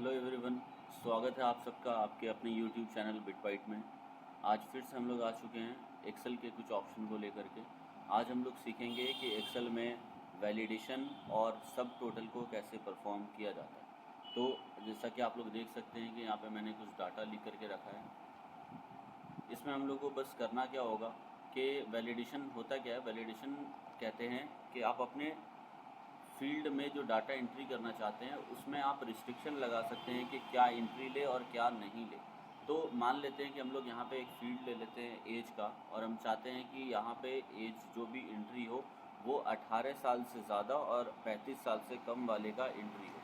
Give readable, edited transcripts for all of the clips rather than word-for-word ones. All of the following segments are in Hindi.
हेलो एवरीवन, स्वागत है आप सबका आपके अपने यूट्यूब चैनल बिटबाइट में। आज फिर से हम लोग आ चुके हैं एक्सेल के कुछ ऑप्शन को लेकर के। आज हम लोग सीखेंगे कि एक्सेल में वैलिडेशन और सब टोटल को कैसे परफॉर्म किया जाता है। तो जैसा कि आप लोग देख सकते हैं कि यहाँ पे मैंने कुछ डाटा लिख करके रखा है। इसमें हम लोग को बस करना क्या होगा कि वैलिडेशन होता क्या है। वैलिडेशन कहते हैं कि आप अपने फील्ड में जो डाटा एंट्री करना चाहते हैं उसमें आप रिस्ट्रिक्शन लगा सकते हैं कि क्या एंट्री ले और क्या नहीं ले। तो मान लेते हैं कि हम लोग यहाँ पे एक फील्ड ले लेते हैं एज का, और हम चाहते हैं कि यहाँ पे एज जो भी एंट्री हो वो 18 साल से ज़्यादा और 35 साल से कम वाले का एंट्री हो।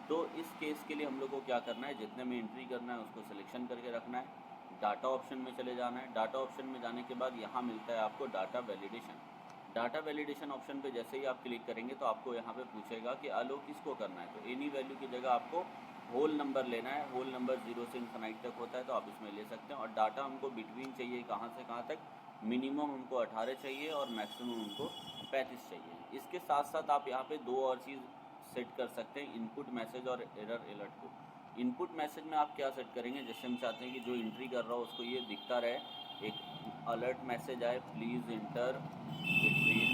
तो इस केस के लिए हम लोग को क्या करना है, जितने में एंट्री करना है उसको सिलेक्शन करके रखना है। डाटा ऑप्शन में चले जाना है। डाटा ऑप्शन में जाने के बाद यहाँ मिलता है आपको data validation. Data validation option पे जैसे ही आप क्लिक करेंगे तो आपको यहाँ पे पूछेगा कि अलो किसको करना है। तो एनी वैल्यू की जगह आपको होल नंबर लेना है। होल नंबर 0 से इनफाइनाइट तक होता है तो आप इसमें ले सकते हैं। और डाटा हमको बिटवीन चाहिए, कहाँ से कहाँ तक। मिनिमम हमको 18 चाहिए और मैक्सिमम हमको 35 चाहिए। इसके साथ साथ आप यहाँ पे दो और चीज़ सेट कर सकते हैं, इनपुट मैसेज और एरर अलर्ट को। इनपुट मैसेज में आप क्या सेट करेंगे, जैसे हम चाहते हैं कि जो एंट्री कर रहा हो उसको ये दिखता रहे, एक अलर्ट मैसेज आए, प्लीज़ इंटर बिटवीन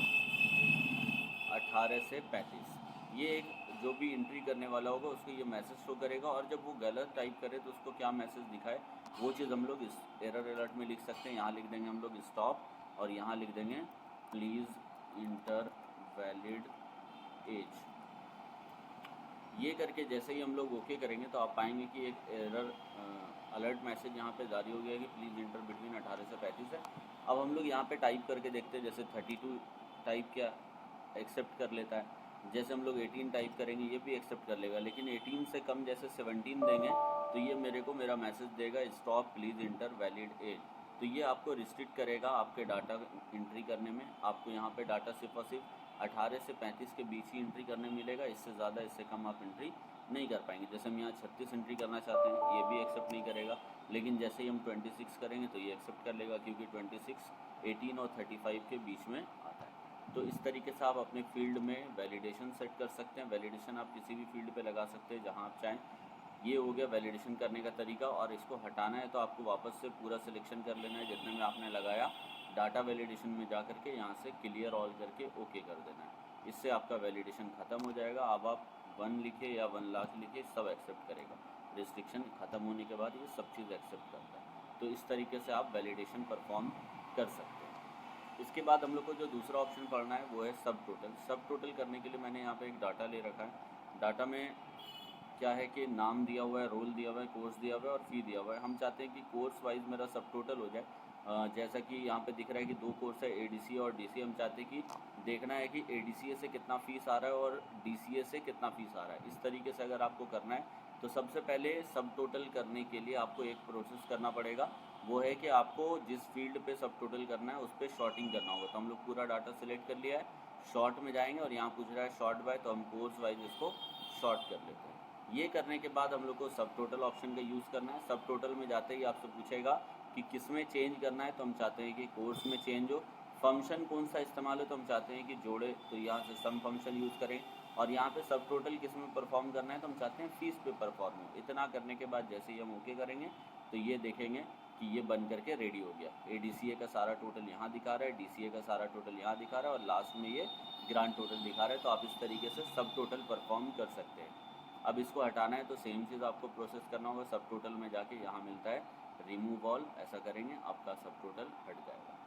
18 से 35। ये एक जो भी एंट्री करने वाला होगा उसको ये मैसेज शो करेगा, और जब वो गलत टाइप करे तो उसको क्या मैसेज दिखाए वो चीज़ हम लोग इस एरर अलर्ट में लिख सकते हैं। यहाँ लिख देंगे हम लोग स्टॉप, और यहाँ लिख देंगे प्लीज़ इंटर वैलिड एज। ये करके जैसे ही हम लोग ओके करेंगे तो आप पाएंगे कि एक एरर अलर्ट मैसेज यहाँ पे जारी हो गया कि प्लीज़ इंटर बिटवीन 18 से 35 है। अब हम लोग यहाँ पे टाइप करके देखते हैं, जैसे 32 टाइप किया, एक्सेप्ट कर लेता है। जैसे हम लोग 18 टाइप करेंगे ये भी एक्सेप्ट कर लेगा, लेकिन 18 से कम जैसे 17 देंगे तो ये मेरा मैसेज देगा stop please enter valid age. तो ये आपको रिस्ट्रिक्ट करेगा आपके डाटा एंट्री करने में। आपको यहाँ पे डाटा सिर्फ और सिर्फ 18 से 35 के बीच ही एंट्री करने मिलेगा। इससे ज़्यादा इससे कम आप एंट्री नहीं कर पाएंगे। जैसे हम यहाँ 36 एंट्री करना चाहते हैं, ये भी एक्सेप्ट नहीं करेगा, लेकिन जैसे ही हम 26 करेंगे तो ये एक्सेप्ट कर लेगा, क्योंकि 26 18 और 35 के बीच में आता है। तो इस तरीके से आप अपने फील्ड में वैलिडेशन सेट कर सकते हैं। वैलिडेशन आप किसी भी फील्ड पे लगा सकते हैं जहाँ आप चाहें। ये हो गया वैलिडेशन करने का तरीका। और इसको हटाना है तो आपको वापस से पूरा सिलेक्शन कर लेना है जितने में आपने लगाया। डाटा वैलिडेशन में जा करके यहाँ से क्लियर ऑल करके ओके कर देना है। इससे आपका वैलिडेशन ख़त्म हो जाएगा। अब आप 1 लिखे या 1 लाख लिखे, सब एक्सेप्ट करेगा। रिस्ट्रिक्शन ख़त्म होने के बाद ये सब चीज़ एक्सेप्ट करता है। तो इस तरीके से आप वैलिडेशन परफॉर्म कर सकते हैं। इसके बाद हम लोग को जो दूसरा ऑप्शन पढ़ना है वो है सब टोटल। सब टोटल करने के लिए मैंने यहाँ पे एक डाटा ले रखा है। डाटा में क्या है कि नाम दिया हुआ है, रोल दिया हुआ है, कोर्स दिया हुआ है और फ़ी दिया हुआ है। हम चाहते हैं कि कोर्स वाइज मेरा सब टोटल हो जाए। जैसा कि यहाँ पे दिख रहा है कि 2 कोर्स है, एडीसीए और डीसीए। हम चाहते हैं कि देखना है कि एडीसीए से कितना फ़ीस आ रहा है और डीसीए से कितना फ़ीस आ रहा है। इस तरीके से अगर आपको करना है तो सबसे पहले सब टोटल करने के लिए आपको एक प्रोसेस करना पड़ेगा। वो है कि आपको जिस फील्ड पे सब टोटल करना है उस पर शॉर्टिंग करना होगा। तो हम लोग पूरा डाटा सेलेक्ट कर लिया है, शॉर्ट में जाएंगे और यहाँ पूछ रहा है शॉर्ट बाय, तो हम कोर्स वाइज इसको शॉर्ट कर लेते हैं। ये करने के बाद हम लोग को सब टोटल ऑप्शन का यूज़ करना है। सब टोटल में जाते ही आपसे पूछेगा कि किस में चेंज करना है, तो हम चाहते हैं कि कोर्स में चेंज हो। फंक्शन कौन सा इस्तेमाल है, तो हम चाहते हैं कि जोड़े, तो यहाँ से सम फंक्शन यूज़ करें। और यहाँ पे सब टोटल किस में परफॉर्म करना है, तो हम चाहते हैं फीस पे परफॉर्म हो। इतना करने के बाद जैसे ही हम ओके करेंगे तो ये देखेंगे कि ये बन करके रेडी हो गया। एडीसीए का सारा टोटल यहाँ दिखा रहा है, डीसीए का सारा टोटल यहाँ दिखा रहा है और लास्ट में ये ग्रांड टोटल दिखा रहा है। तो आप इस तरीके से सब टोटल परफॉर्म कर सकते हैं। अब इसको हटाना है तो सेम चीज़ आपको प्रोसेस करना होगा। सब टोटल में जाके यहाँ मिलता है रिमूव ऑल, ऐसा करेंगे आपका सब टोटल हट जाएगा।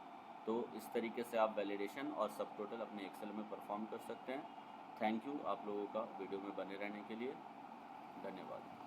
तो इस तरीके से आप वैलिडेशन और सब टोटल अपने एक्सेल में परफॉर्म कर सकते हैं। थैंक यू आप लोगों का वीडियो में बने रहने के लिए। धन्यवाद।